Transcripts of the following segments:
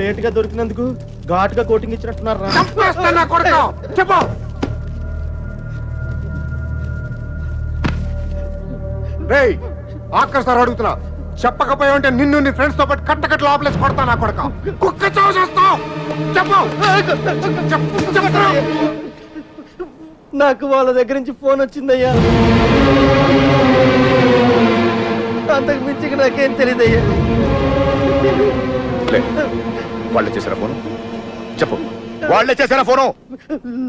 Late గా దొరికినందుకు ఘాటుగా కోటింగ్ ఇచ్చినట్టున్నారు. చెప్పు. రేయ్ ఆఖరి సార్ అడుగుతున్నా, చెప్పకపోయా అంటే నిన్ను నీ ఫ్రెండ్స్ తో పాటు కట్టకట్ల లోపలేసి కొడతా నా కొడక. కుక్క చావు చేస్తావు. చెప్పు. నాకు వాళ్ళ దగ్గర నుంచి ఫోన్ వచ్చిందయ్యా. అంతకు మించి నాకేం తెలియదయ్యా. వాళ్ళే చేశారా ఫోను? చెప్పు, వాళ్ళే చేశారా ఫోను?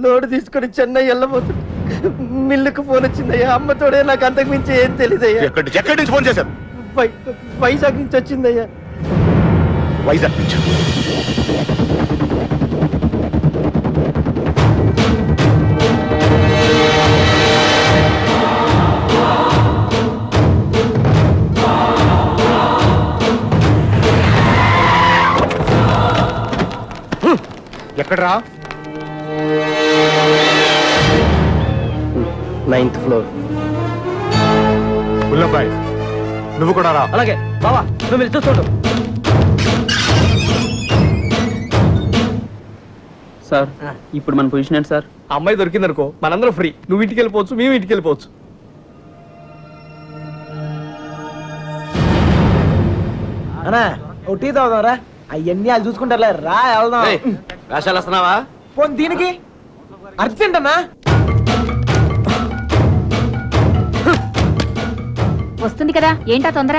లోడ్ తీసుకొని చెన్నై వెళ్ళబోతు మిల్లుకు ఫోన్ వచ్చిందయ్యా. అమ్మతోడే నాకు అంతకు మించి ఏం తెలియదయ్యా. ఎక్కడి నుంచి ఫోన్ చేశారు? వైజాగ్ నుంచి వచ్చిందయ్యా. వైజాగ్ నుంచి? ఎక్కడరా? 9th floor. బుల్లబ్బాయ్ నువ్వు కూడా రా. అలాగే బావా, నువ్వు మీరు చూస్తుంటావు. సార్ ఇప్పుడు మన పొజిషన్ ఏంటి సార్? అమ్మాయి దొరికిందనుకో మనందరం ఫ్రీ. నువ్వు ఇంటికి వెళ్ళిపోవచ్చు, మేము ఇంటికి వెళ్ళిపోవచ్చు. అన్నా ఒకటి తాగుదాంరా, అవన్నీ వాళ్ళు చూసుకుంటారులే. రా వెళ్దాం. వేషాలు వస్తున్నావా? పోనీ దీనికి అర్జెంట్ అన్నా. వస్తుంది కదా, ఏంటా తొందర?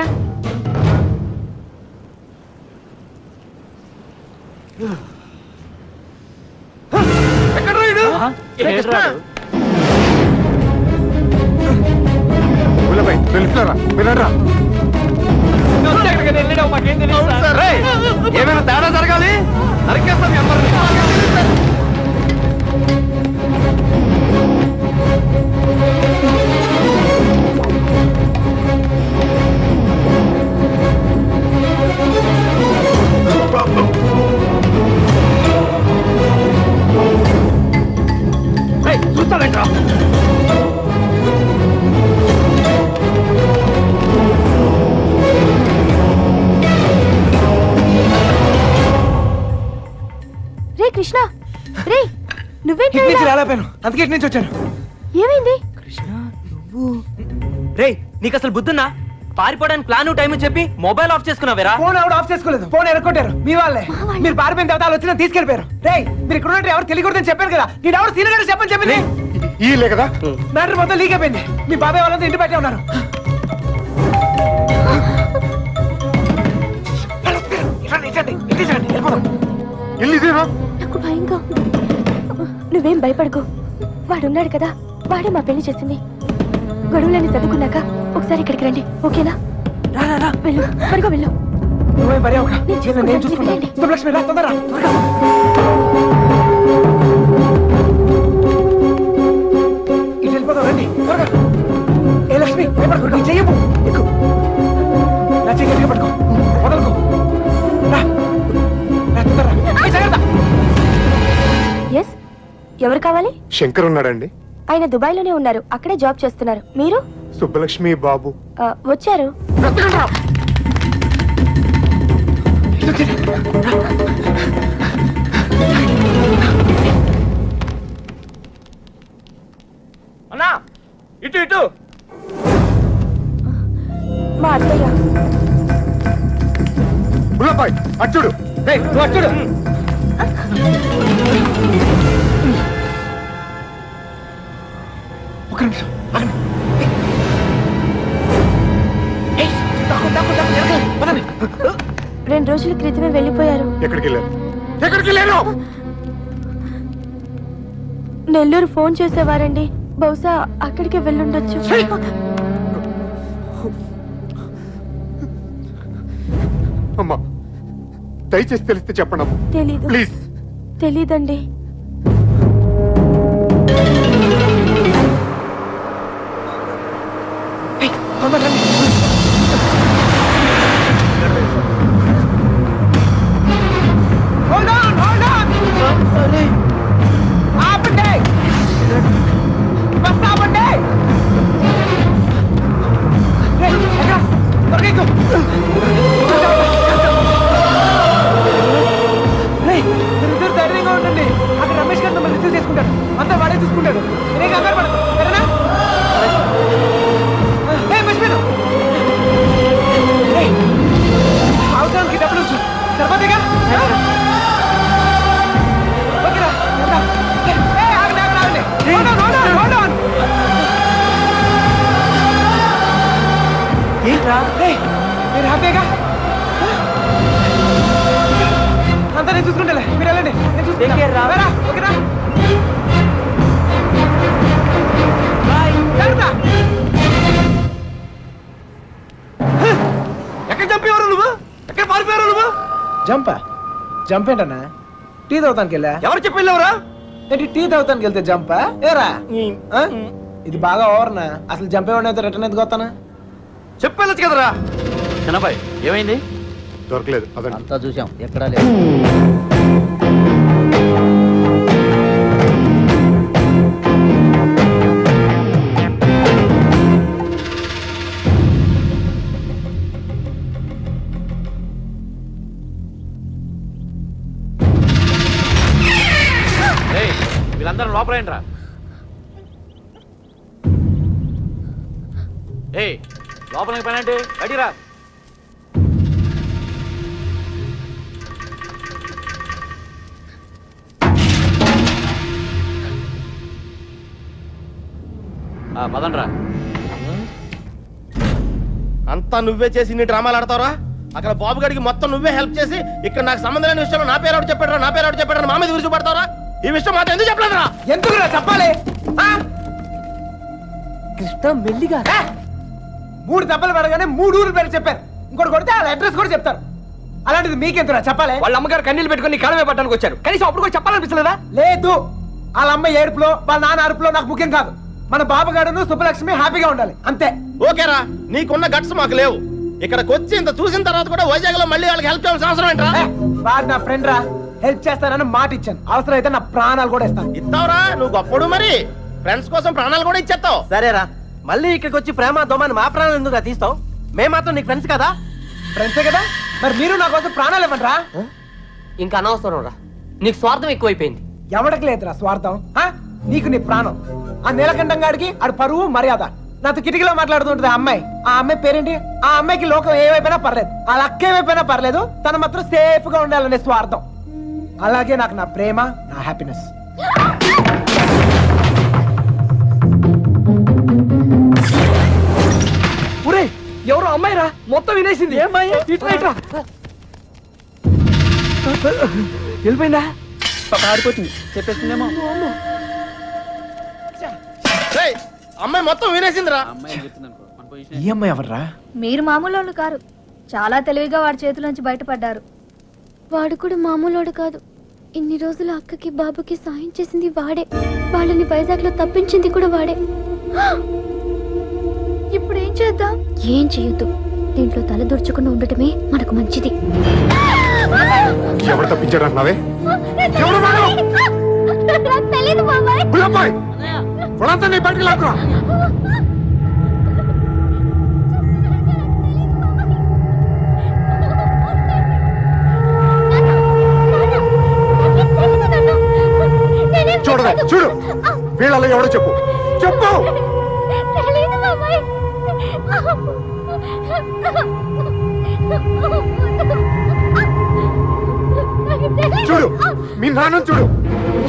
బుల్లబ్బాయ్ వెళ్ళిపోరా, వెళ్ళరా. ఏమైనా తేడా జరగాలి, నరికేస్తాం ఎవరిని. చూస్తావేంట్రా? రే కృష్ణ, రే నువ్వేంటి? రాలేపోయాను, అందుకే ఇటు నుంచి వచ్చాను. ఏమైంది? రే నీకు అసలు బుద్ధున్నా? పారిపోవడానికి ప్లాన్ టైం చెప్పి మొబైల్ ఆఫ్ చేసుకున్నావేరా? ఫోన్ ఎవడు ఆఫ్ చేసుకోలేదు, ఫోన్ ఎరగొట్టారు మీ వాళ్ళే. మీరు పారిపోయిన తర్వాత వచ్చిన తీసుకెళ్ళిపోయారు. రే మీరు ఇక్కడ ఉన్నట్టు ఎవరు తెలియకూడదని చెప్పాను కదా. నేను ఎవరు సీనియర్ గారు చెప్పని చెప్పింది. ఈలే కదా మ్యాటర్ మొత్తం లీక్ అయిపోయింది. మీ బాబాయ్ వాళ్ళంతా ఇంటి బయటే ఉన్నారు. ఇల్లుదేనా? నాకు భయంగా ఉంది. నువ్వేం భయపడకు, వాడున్నాడు కదా, వాడే మా పెళ్లి చేసింది. గొడవలని చదువుకున్నాక ఒకసారి ఇక్కడికి రండి, ఓకేనా? వెళ్ళు, త్వరగా వెళ్ళు. నువ్వేం భయం ఒక, నేను చూసుకుంటాను. శుభలక్ష్మి రా, తొందరగా త్వరగా. ఇటు వెళ్ళిపోతాం, రండి త్వరగా. ఏ లక్ష్మి భయపడకు, నీ చెయ్యము ఎక్కు. నా చెయ్యి గట్టిగా పట్టుకో, వదలకు. రా రా, తొందరగా. జాగ్రత్త. ఎస్, ఎవరు కావాలి? శంకర్ ఉన్నాడండి. ఆయన దుబాయ్ లోనే ఉన్నారు, అక్కడే జాబ్ చేస్తున్నారు. మీరు? సుబ్బలక్ష్మి బాబు వచ్చారు. అన్నా ఇటు ఇటు. మా అత్తయ్య. బుల్లబ్బాయ్ అచ్చుడు. నువ్వు అచ్చుడు. ఒక నిమిషం. 2 రోజుల క్రితమే వెళ్ళిపోయారు. ఎక్కడికి వెళ్ళారు? ఎక్కడికి వెళ్ళారు? నెల్లూరు ఫోన్ చేసేవారండి, బహుశా అక్కడికే వెళ్ళుండొచ్చు. అమ్మా దయచేసి తెలిస్తే చెప్పండి అమ్మా. తెలీదు. ప్లీజ్. తెలీదండి. ఏమైందిరా? రేయ్, మీరు హ్యాపీగా అంతా నేను చూసుకుంటాలే, మీరు వెళ్ళండి, నేను చూసుకుంటా. Take care రా. రా, ఓకేనా? జాగ్రత్త. ఎక్కడ చంపేవారు నువ్వు? ఎక్కడ పారిపోయారు నువ్వు? జంప్ ఏంటన్నా? టీ తాగుతానికి వెళ్ళా. ఎవరు చెప్పి వెళ్ళావురా? ఏంటి టీ తాగుతానికి వెళ్తే జంపా? ఏరా ఆ? ఇది బాగా ఓవర్నా? అసలు జంపేవాడిని అయితే రిటర్న్ ఎందుకు వస్తానా? చెప్పెళ్ళచ్చు కదరా. చిన్నబాయ్ ఏమైంది? దొరకలేదు అదండి. అంతా చూసాం, ఎక్కడా లేదు. వీళ్ళందరూ లోపలేంట్రా. ఏయ్ లోపలికి పని అంటే బయటిరా. పదండ్రా. అంతా నువ్వే చేసి ఇన్ని డ్రామాలు ఆడతావరా? అక్కడ బాబు గడికి మొత్తం నువ్వే హెల్ప్ చేసి ఇక్కడ నాకు సంబంధం లేని విషయంలో నా పేరు చెప్పాడు మా మీద విరుచుపడతావరా? ఈ విషయం మాత్రం ఎందుకు చెప్పలేదురా? ఎందుకురా చెప్పాలి? ఆ? కృష్ణ మెల్లిగా ఏ? 3 దెబ్బలు పడగానే 3 ఊరు పేరు చెప్పారు. ఇంకోటి కొడితే వాళ్ళ అడ్రస్ కూడా చెప్తారు. అలాంటిది మీకెందుకురా చెప్పాలి? వాళ్ళ అమ్మగారు కన్నీళ్ళు పెట్టుకుని కాలమే పట్టడానికి వచ్చారు. కనీసం అప్పుడు కూడా చెప్పాలనిపించలేదా? లేదు, వాళ్ళ అమ్మ ఏడుపులో వాళ్ళ నాన్న అరుపులో నాకు ముఖ్యం కాదు. మన బాబుగాడును సుబ్బలక్ష్మి హ్యాపీగా ఉండాలి అంతే. ఓకేరా, నీకున్న గట్స్ మాకు లేవు. ఇక్కడికి వచ్చి ఇంత చూసిన తర్వాత కూడా వైజాగ్ లో మళ్ళీ వాళ్ళకి హెల్ప్ చేయాల్సిన అవసరం ఏంట్రా? ఏ, వాడు నా ఫ్రెండ్ రా, హెల్ప్ చేస్తానని మాట ఇచ్చాను. అవసరం అయితే నా ప్రాణాలు కూడా ఇస్తాను. ఇస్తావురా? నువ్వు గొప్పడు మరి. ఫ్రెండ్స్ కోసం ప్రాణాలు కూడా ఇచ్చేస్తావు. సరేరా, మళ్ళీ ఇక్కడికి వచ్చి ప్రేమ దోమని మా ప్రాణాలు ఎందుకు తీస్తావు? మేము మాత్రం నీకు ఫ్రెండ్స్ కదా. ఫ్రెండ్సే కదా, మరి మీరు నా కోసం ప్రాణాలు ఇవ్వండి రా. ఇంకా అనవసరం రా, నీకు స్వార్థం ఎక్కువైపోయింది. ఎవడికి లేదురా స్వార్థం. ఆ? నీకు నీ ప్రాణం. ఆ నీలకంఠం గాడికి ఆడు పరువు మర్యాద. నాతో కిటికీలో మాట్లాడుతుంటది ఆ అమ్మాయి. ఆ అమ్మాయి పేరేంటి? ఆ అమ్మాయికి లోకం ఏమైపోయినా పర్లేదు, ఆ లక్క ఏమైపోయినా పర్లేదు, తన మాత్రం సేఫ్ గా ఉండాలనే స్వార్థం. అలాగే నాకు నా ప్రేమ, నా హ్యాపీనెస్. ఒరే ఎవరో అమ్మాయి రా, మొత్తం వినేసింది. ఇట్లా వెళ్ళిపోయిందా? ఆడిపోతుంది చెప్పేస్తుందేమో. రేయ్, అమ్మాయి మొత్తం వినేసిందిరా. అమ్మాయి చెప్తుంది అనుకో మన పొజిషన్. ఈ అమ్మాయి ఎవర్రా? మీరు మామూలు కారు, చాలా తెలివిగా వాడి చేతులోంచి బయటపడ్డారు. వాడు కూడా మామూలోడు కాదు. ఇన్ని రోజులు అక్కకి బాబుకి సాయం చేసింది వాడే, వాళ్ళని వైజాగ్ లో తప్పించింది కూడా వాడే. ఇప్పుడు ఏం చేద్దాం? ఏం చేయొద్దు, దీంట్లో తల దూర్చకుండా ఉండటమే మనకు మంచిది. ఎవరు తప్పించాడు అంటున్నావే? ఎవరు వాడు? గుల్లబ్బాయ్, వాళ్ళంతా నీ బయటికి లాక్కురా. చూడవే, చూడు, వీళ్ళలో ఎవడో చెప్పు. చూడు, మీ నాన్న చూడు,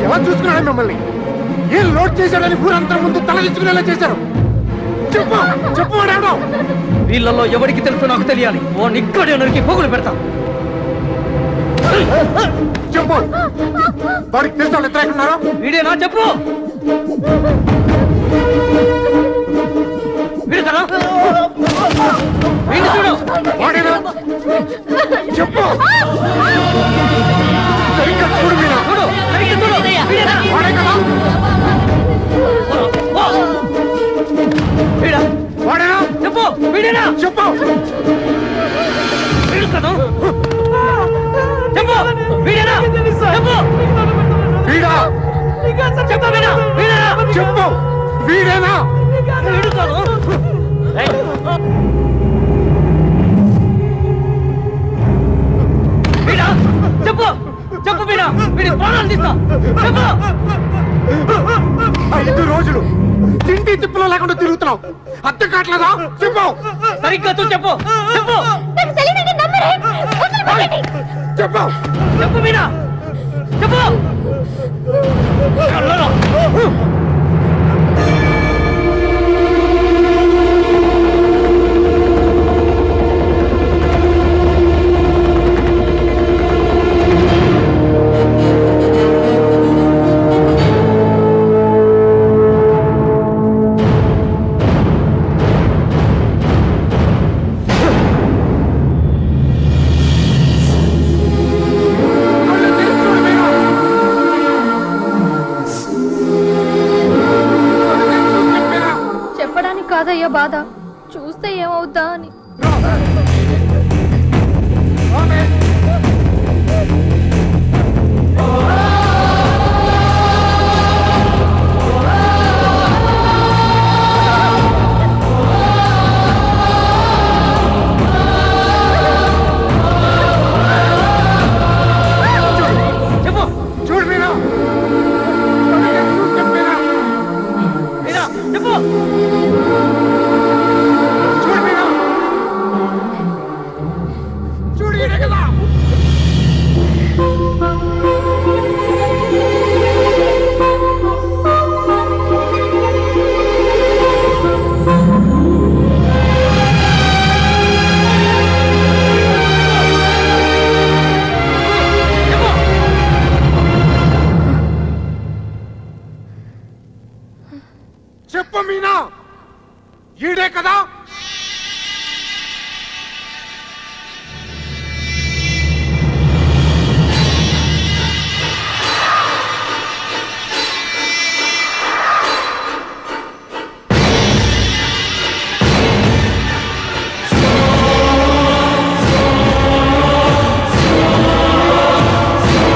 ఎలా చూసుకున్నాడు మిమ్మల్ని. ఏం లోడ్ చేశాడని ఊరంతా ముందు తలదించుకునేలా చేశారు. చెప్పు, చెప్పు వాడేవడో. వీళ్ళల్లో ఎవరికి తెలుసు నాకు తెలియాలి. ఓ నిక్కడి నరికి పోగులు పెడతా. చెప్పు, వాడికి తెలుసు వాళ్ళు ఎక్కడ ఉన్నారో. వీడేనా? చెప్పు. వీడు కదా? వీడిని చూడు. వాడేనా? చెప్పు, సరిగ్గా చూడు మీనా. చూడు, సరిగ్గా చూడు. వీడేనా? వాడే కదా? వీడా? వాడేనా? చెప్పు. వీడేనా? చెప్పు. వీడు కదా? చెప్పు. వీడేనా? చెప్పు. వీడా? చెప్పు. వీడా? వీడేనా? చెప్పు, వీడేనా? వీడు కదా? వీడా? చెప్పు. చెప్పు వీడా. వీడి ప్రాణాలు తీస్తా. చెప్పు. 5 రోజులు తిండి తిప్పులో లేకుండా తిరుగుతున్నావు. అర్థం కావట్లేదా? చెప్పు, సరిగ్గా చూసి చెప్పు. చెప్పు. చెప్పు. చెప్పు మీనా. చెప్పు. బాధ చూస్తే ఏమవుద్దా అని. రామే.